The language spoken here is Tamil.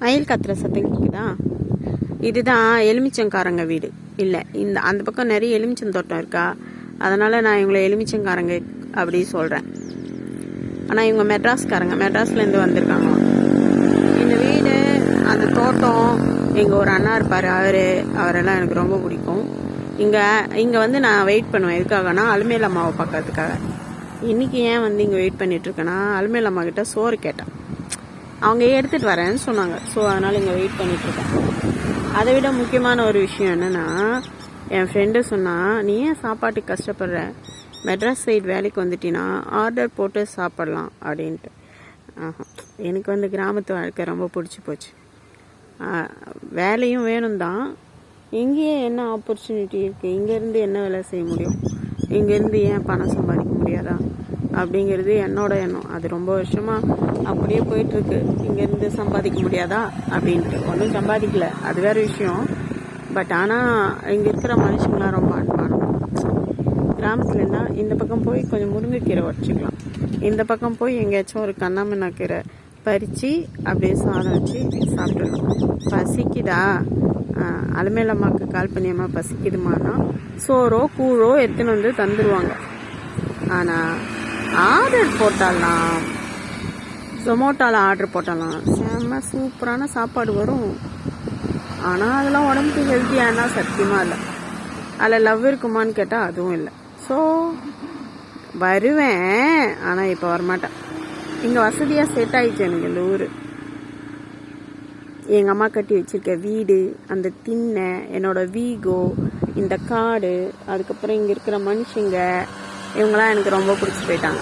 மயில் கத்துற சத்தம் கேட்குதா? இதுதான் எலுமிச்சங்காரங்க வீடு. இல்லை, அந்த பக்கம் நிறைய எலுமிச்சம் தோட்டம் இருக்கா, அதனால் நான் இவங்களை எலுமிச்சங்காரங்க அப்படி சொல்கிறேன். ஆனால் இவங்க மெட்ராஸ்லேருந்து வந்திருக்காங்க. இந்த வீடு, அந்த தோட்டம், எங்கள் ஒரு அண்ணா இருப்பார், அவரெல்லாம் எனக்கு ரொம்ப பிடிக்கும். இங்கே வந்து நான் வெயிட் பண்ணுவேன். எதுக்காகனா அலுமேல் அம்மாவை பார்க்கறதுக்காக. இன்றைக்கி ஏன் வந்து இங்கே வெயிட் பண்ணிகிட்ருக்கேன்னா, அலுமேல் அம்மா கிட்ட சோறு கேட்டேன். அவங்க எடுத்துகிட்டு வரேன்னு சொன்னாங்க. ஸோ அதனால் இங்கே வெயிட் பண்ணிகிட்ருக்கேன். அதை விட முக்கியமான ஒரு விஷயம் என்னென்னா, என் ஃப்ரெண்டு சொன்னால், நீ ஏன் சாப்பாட்டுக்கு கஷ்டப்படுற, மெட்ராஸ் சைடு வேலைக்கு வந்துட்டினா ஆர்டர் போட்டு சாப்பிட்லாம் அப்படின்ட்டு. எனக்கு வந்து கிராமத்து வாழ்க்கை ரொம்ப பிடிச்சி போச்சு. வேலையும் வேணும் தான். இங்கேயே என்ன ஆப்பர்ச்சுனிட்டி இருக்குது, இங்கேருந்து என்ன வேலை செய்ய முடியும், இங்கேருந்து ஏன் பணம் சம்பாதிக்க முடியாதா அப்படிங்கிறது என்னோட எண்ணம். அது ரொம்ப வருஷமாக அப்படியே போயிட்டுருக்கு. இங்கேருந்து சம்பாதிக்க முடியாதா அப்படின்ட்டு. ஒன்றும் சம்பாதிக்கல, அது வேறு விஷயம். பட் ஆனால் இங்கே இருக்கிற மனுஷங்களாம் ரொம்ப அன்பானோம். கிராமத்துலன்னா இந்த பக்கம் போய் கொஞ்சம் முருங்கைக்கீரை உடச்சிக்கலாம், இந்த பக்கம் போய் எங்கேயாச்சும் ஒரு கண்ணாமண்ணா கீரை பறித்து அப்படியே சாதம் வச்சு சாப்பிட்டுடலாம். பசிக்குதா, அலுமேல் அம்மாவுக்கு கால் பண்ணியம்மா பசிக்குதுமானா சோறோ கூழோ எடுத்துன்னு வந்து தந்துடுவாங்க. ஆனால் ஆர்டர் போட்டாலாம், ஜொமோட்டோவில் ஆர்டர் போட்டாலாம் செம்ம சூப்பரான சாப்பாடு வரும். ஆனால் அதெல்லாம் உடம்புக்கு ஹெல்த்தியானா சத்தியமாக இல்லை. அதில் லவ் இருக்குமான்னு கேட்டால் அதுவும் இல்லை. ஸோ வருவேன், ஆனால் இப்போ வரமாட்டேன். இங்கே வசதியாக செட் ஆகிடுச்சு எனக்கு இந்த ஊர். எங்கள் அம்மா கட்டி வச்சுருக்க வீடு, அந்த திண்ணை, என்னோடய வீகோ, இந்த காடு, அதுக்கப்புறம் இங்கே இருக்கிற மனுஷங்க, இவங்களாம் எனக்கு ரொம்ப பிடிச்சி போயிட்டாங்க.